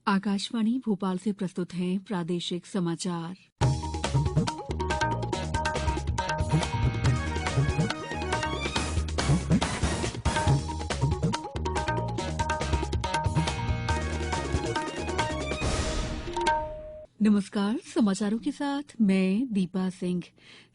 आकाशवाणी भोपाल से प्रस्तुत हैं प्रादेशिक समाचार। नमस्कार, समाचारों के साथ मैं दीपा सिंह।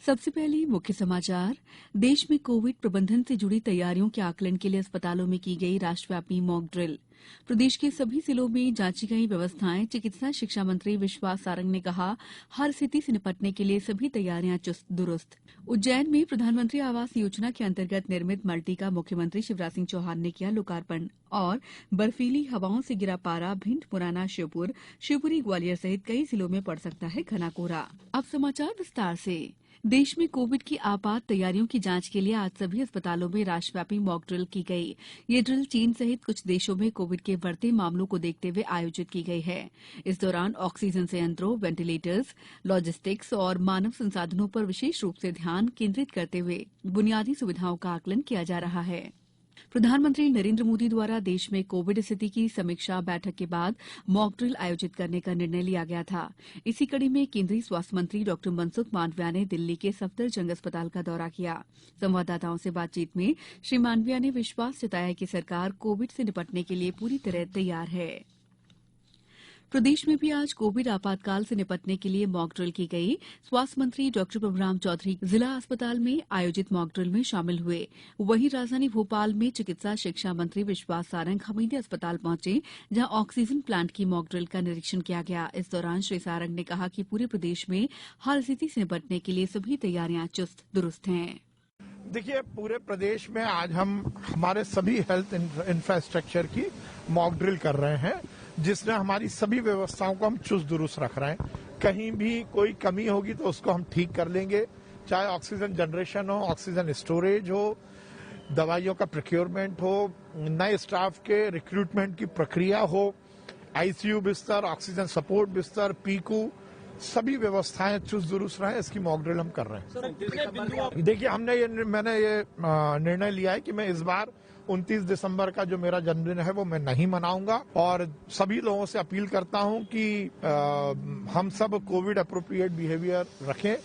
सबसे पहले मुख्य समाचार। देश में कोविड प्रबंधन से जुड़ी तैयारियों के आकलन के लिए अस्पतालों में की गई राष्ट्रव्यापी मॉक ड्रिल। प्रदेश के सभी जिलों में जांची गई व्यवस्थाएं। चिकित्सा शिक्षा मंत्री विश्वास सारंग ने कहा, हर स्थिति से निपटने के लिए सभी तैयारियां चुस्त दुरुस्त। उज्जैन में प्रधानमंत्री आवास योजना के अंतर्गत निर्मित मल्टी का मुख्यमंत्री शिवराज सिंह चौहान ने किया लोकार्पण। और बर्फीली हवाओं से गिरा पारा। भिंड, मुरैना, श्योपुर, शिवपुरी, ग्वालियर सहित कई जिलों में पड़ सकता है घना कोहरा। अब समाचार विस्तार से। देश में कोविड की आपात तैयारियों की जांच के लिए आज सभी अस्पतालों में राष्ट्रव्यापी मॉक ड्रिल की गई। ये ड्रिल चीन सहित कुछ देशों में कोविड के बढ़ते मामलों को देखते हुए आयोजित की गई है। इस दौरान ऑक्सीजन संयंत्रों, वेंटिलेटर्स, लॉजिस्टिक्स और मानव संसाधनों पर विशेष रूप से ध्यान केंद्रित करते हुए बुनियादी सुविधाओं का आकलन किया जा रहा है। प्रधानमंत्री नरेंद्र मोदी द्वारा देश में कोविड स्थिति की समीक्षा बैठक के बाद मॉक ड्रिल आयोजित करने का निर्णय लिया गया था। इसी कड़ी में केंद्रीय स्वास्थ्य मंत्री डॉ मनसुख मांडविया ने दिल्ली के सफदरजंग अस्पताल का दौरा किया। संवाददाताओं से बातचीत में श्री मांडविया ने विश्वास जताया कि सरकार कोविड से निपटने के लिए पूरी तरह तैयार है। प्रदेश में भी आज कोविड आपातकाल से निपटने के लिए मॉक ड्रिल की गई। स्वास्थ्य मंत्री डॉ प्रभुराम चौधरी जिला अस्पताल में आयोजित मॉक ड्रिल में शामिल हुए। वहीं राजधानी भोपाल में चिकित्सा शिक्षा मंत्री विश्वास सारंग हमीदिया अस्पताल पहुंचे, जहां ऑक्सीजन प्लांट की मॉक ड्रिल का निरीक्षण किया गया। इस दौरान श्री सारंग ने कहा कि पूरे प्रदेश में हर स्थिति से निपटने के लिए सभी तैयारियां चुस्त दुरुस्त हैं। देखिए, पूरे प्रदेश में आज हम हमारे सभी हेल्थ इंफ्रास्ट्रक्चर की मॉक ड्रिल कर रहे हैं, जिसमें हमारी सभी व्यवस्थाओं को हम चुस्त दुरुस्त रख रहे हैं। कहीं भी कोई कमी होगी तो उसको हम ठीक कर लेंगे, चाहे ऑक्सीजन जनरेशन हो, ऑक्सीजन स्टोरेज हो, दवाइयों का प्रोक्योरमेंट हो, नए स्टाफ के रिक्रूटमेंट की प्रक्रिया हो, आईसीयू बिस्तर, ऑक्सीजन सपोर्ट बिस्तर, पीकू, सभी व्यवस्थाएं चुस्त दुरुस्त रहे। इसकी मॉक ड्रिल हम कर रहे हैं। देखिए, मैंने ये निर्णय लिया है कि मैं इस बार 29 दिसंबर का जो मेरा जन्मदिन है वो मैं नहीं मनाऊंगा, और सभी लोगों से अपील करता हूं कि हम सब कोविड अप्रोप्रिएट बिहेवियर रखें।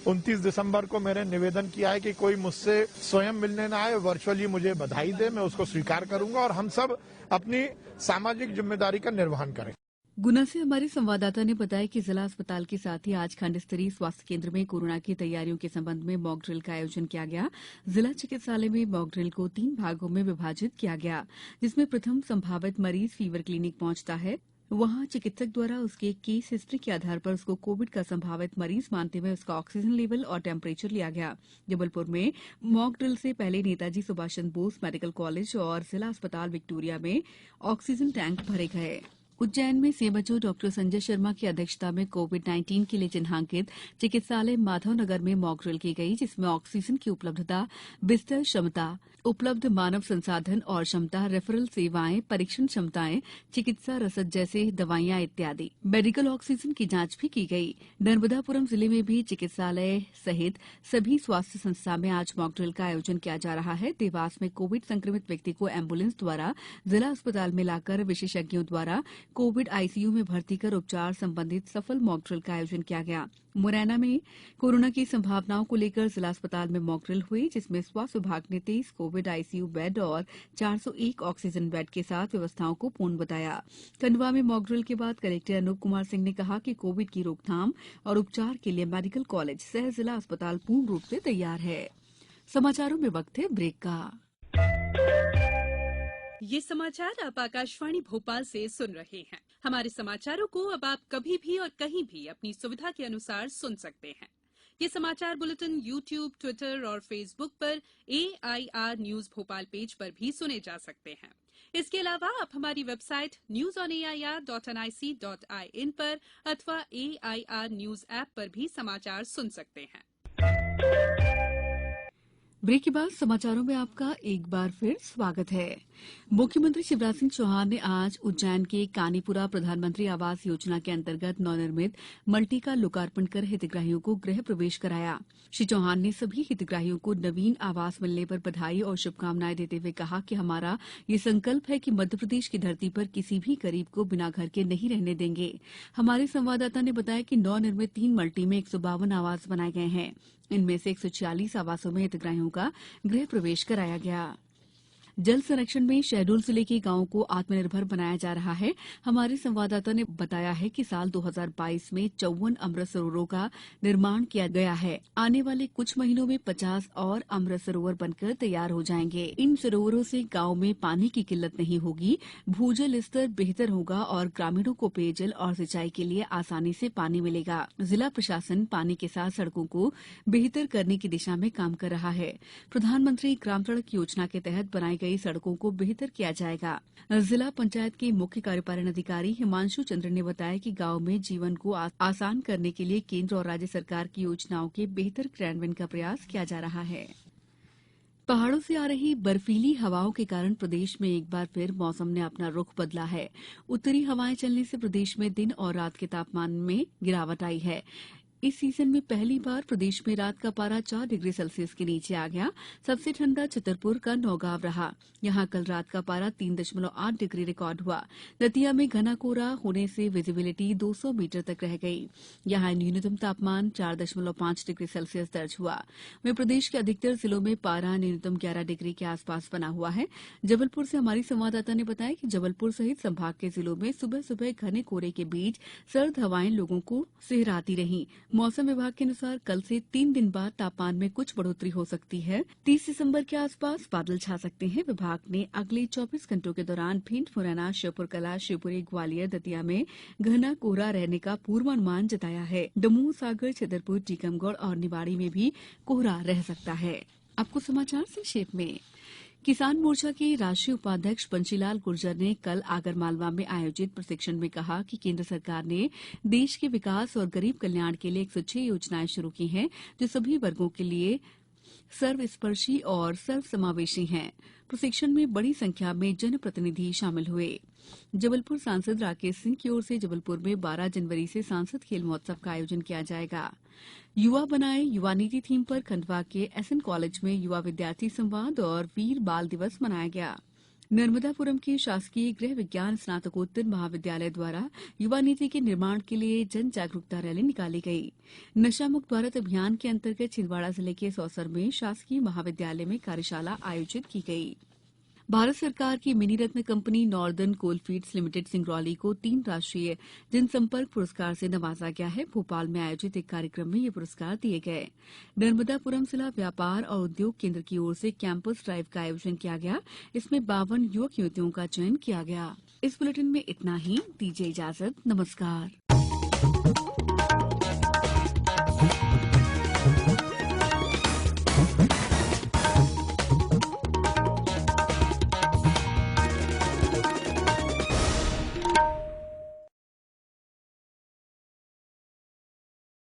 29 दिसंबर को मैंने निवेदन किया है कि कोई मुझसे स्वयं मिलने ना आए, वर्चुअली मुझे बधाई दे, मैं उसको स्वीकार करूंगा और हम सब अपनी सामाजिक जिम्मेदारी का निर्वहन करें। गुना से हमारे संवाददाता ने बताया कि जिला अस्पताल के साथ ही आज खंड स्तरीय स्वास्थ्य केंद्र में कोरोना की तैयारियों के संबंध में मॉक ड्रिल का आयोजन किया गया। जिला चिकित्सालय में मॉक ड्रिल को 3 भागों में विभाजित किया गया, जिसमें प्रथम संभावित मरीज फीवर क्लिनिक पहुंचता है। वहां चिकित्सक द्वारा उसके केस हिस्ट्री के आधार पर उसको कोविड का संभावित मरीज मानते हुए उसका ऑक्सीजन लेवल और टेम्परेचर लिया गया। जबलपुर में मॉक ड्रिल से पहले नेताजी सुभाष चंद्र बोस मेडिकल कॉलेज और जिला अस्पताल विक्टोरिया में ऑक्सीजन टैंक भरे गए। उज्जैन में सीएमएचओ डॉ संजय शर्मा की अध्यक्षता में कोविड-19 के लिए चिन्हांकित चिकित्सालय माधवनगर में मॉक ड्रिल की गई, जिसमें ऑक्सीजन की उपलब्धता, बिस्तर क्षमता, उपलब्ध मानव संसाधन और क्षमता, रेफरल सेवाएं, परीक्षण क्षमताएं, चिकित्सा रसद जैसे दवाइयां इत्यादि, मेडिकल ऑक्सीजन की जांच भी की गई। नर्मदापुरम जिले में भी चिकित्सालय सहित सभी स्वास्थ्य संस्था में आज मॉक ड्रिल का आयोजन किया जा रहा है। देवास में कोविड संक्रमित व्यक्ति को एम्बुलेंस द्वारा जिला अस्पताल में लाकर विशेषज्ञों द्वारा कोविड आईसीयू में भर्ती कर उपचार संबंधित सफल मॉक ड्रिल का आयोजन किया गया। मुरैना में कोरोना की संभावनाओं को लेकर जिला अस्पताल में मॉक ड्रिल हुई, जिसमें स्वास्थ्य विभाग ने 23 कोविड आईसीयू बेड और 401 ऑक्सीजन बेड के साथ व्यवस्थाओं को पूर्ण बताया। खंडवा में मॉक ड्रिल के बाद कलेक्टर अनूप कुमार सिंह ने कहा कि कोविड की रोकथाम और उपचार के लिए मेडिकल कॉलेज सह जिला अस्पताल पूर्ण रूप से तैयार है। समाचारों में वक्त है ब्रेक का। ये समाचार आप आकाशवाणी भोपाल से सुन रहे हैं। हमारे समाचारों को अब आप कभी भी और कहीं भी अपनी सुविधा के अनुसार सुन सकते हैं। ये समाचार बुलेटिन YouTube, ट्विटर और फेसबुक पर AIR न्यूज भोपाल पेज पर भी सुने जा सकते हैं। इसके अलावा आप हमारी वेबसाइट newsonair.nic.in पर अथवा AIR न्यूज ऐप पर भी समाचार सुन सकते हैं। ब्रेक के बाद समाचारों में आपका एक बार फिर स्वागत है। मुख्यमंत्री शिवराज सिंह चौहान ने आज उज्जैन के कानीपुरा प्रधानमंत्री आवास योजना के अंतर्गत नवनिर्मित मल्टी का लोकार्पण कर हितग्राहियों को गृह प्रवेश कराया। श्री चौहान ने सभी हितग्राहियों को नवीन आवास मिलने पर बधाई और शुभकामनाएं देते हुए कहा कि हमारा ये संकल्प है कि मध्यप्रदेश की धरती पर किसी भी गरीब को बिना घर के नहीं रहने देंगे। हमारे संवाददाता ने बताया कि नवनिर्मित 3 मल्टी में 152 आवास बनाए गए हैं। इनमें से 146 आवासों में हितग्राहियों का गृह प्रवेश कराया गया। जल संरक्षण में शहडोल जिले के गांवों को आत्मनिर्भर बनाया जा रहा है। हमारे संवाददाता ने बताया है कि साल 2022 में 54 अमृत सरोवरों का निर्माण किया गया है। आने वाले कुछ महीनों में 50 और अमृत सरोवर बनकर तैयार हो जाएंगे। इन सरोवरों से गांव में पानी की किल्लत नहीं होगी, भूजल स्तर बेहतर होगा और ग्रामीणों को पेयजल और सिंचाई के लिए आसानी से पानी मिलेगा। जिला प्रशासन पानी के साथ सड़कों को बेहतर करने की दिशा में काम कर रहा है। प्रधानमंत्री ग्राम सड़क योजना के तहत बनाई गई सड़कों को बेहतर किया जाएगा। जिला पंचायत के मुख्य कार्यपालन अधिकारी हिमांशु चंद्र ने बताया कि गांव में जीवन को आसान करने के लिए केंद्र और राज्य सरकार की योजनाओं के बेहतर क्रियान्वयन का प्रयास किया जा रहा है। पहाड़ों से आ रही बर्फीली हवाओं के कारण प्रदेश में एक बार फिर मौसम ने अपना रुख बदला है। उत्तरी हवाएं चलने से प्रदेश में दिन और रात के तापमान में गिरावट आई है। इस सीजन में पहली बार प्रदेश में रात का पारा 4 डिग्री सेल्सियस के नीचे आ गया। सबसे ठंडा छतरपुर का नौगांव रहा। यहां कल रात का पारा 3.8 डिग्री रिकॉर्ड हुआ। दतिया में घना कोहरा होने से विजिबिलिटी 200 मीटर तक रह गई। यहां न्यूनतम तापमान 4.5 डिग्री सेल्सियस दर्ज हुआ। वहीं प्रदेश के अधिकतर जिलों में पारा न्यूनतम 11 डिग्री के आसपास बना हुआ है। जबलपुर से हमारी संवाददाता ने बताया कि जबलपुर सहित संभाग के जिलों में सुबह सुबह घने कोहरे के बीच सर्द हवाएं लोगों को सिहराती रही। मौसम विभाग के अनुसार कल से 3 दिन बाद तापमान में कुछ बढ़ोतरी हो सकती है। 30 दिसंबर के आसपास बादल छा सकते हैं। विभाग ने अगले 24 घंटों के दौरान भिंड, मुरैना, श्योपुरकला, शिवपुरी, ग्वालियर, दतिया में घना कोहरा रहने का पूर्वानुमान जताया है। दमोह, सागर, छतरपुर, टीकमगढ़ और निवाड़ी में भी कोहरा रह सकता है। आपको समाचार संक्षेप में। किसान मोर्चा के राष्ट्रीय उपाध्यक्ष बंशीलाल गुर्जर ने कल आगरमालवा में आयोजित प्रशिक्षण में कहा कि केंद्र सरकार ने देश के विकास और गरीब कल्याण के लिए 106 योजनाएं शुरू की हैं, जो सभी वर्गों के लिए सर्वस्पर्शी और सर्वसमावेशी हैं। प्रशिक्षण में बड़ी संख्या में जनप्रतिनिधि शामिल हुए। जबलपुर सांसद राकेश सिंह की ओर से जबलपुर में 12 जनवरी से सांसद खेल महोत्सव का आयोजन किया जाएगा। युवा बनाए युवा नीति थीम पर खंडवा के एसएन कॉलेज में युवा विद्यार्थी संवाद और वीर बाल दिवस मनाया गया। नर्मदापुरम के शासकीय गृह विज्ञान स्नातकोत्तर महाविद्यालय द्वारा युवा नीति के निर्माण के लिए जन जागरूकता रैली निकाली गई। नशा मुक्त भारत अभियान के अंतर्गत छिंदवाड़ा जिले के सौसर में शासकीय महाविद्यालय में कार्यशाला आयोजित की गई। भारत सरकार की mini ratna company Northern Coalfields Limited Singrauli को 3 राष्ट्रीय जनसंपर्क पुरस्कार से नवाजा गया है। भोपाल में आयोजित एक कार्यक्रम में ये पुरस्कार दिए गए। नर्मदापुरम जिला व्यापार और उद्योग केंद्र की ओर से कैंपस ड्राइव का आयोजन किया गया। इसमें 52 युवक युवतियों का चयन किया गया। इस बुलेटिन में इतना ही। दीजिए इजाजत। नमस्कार।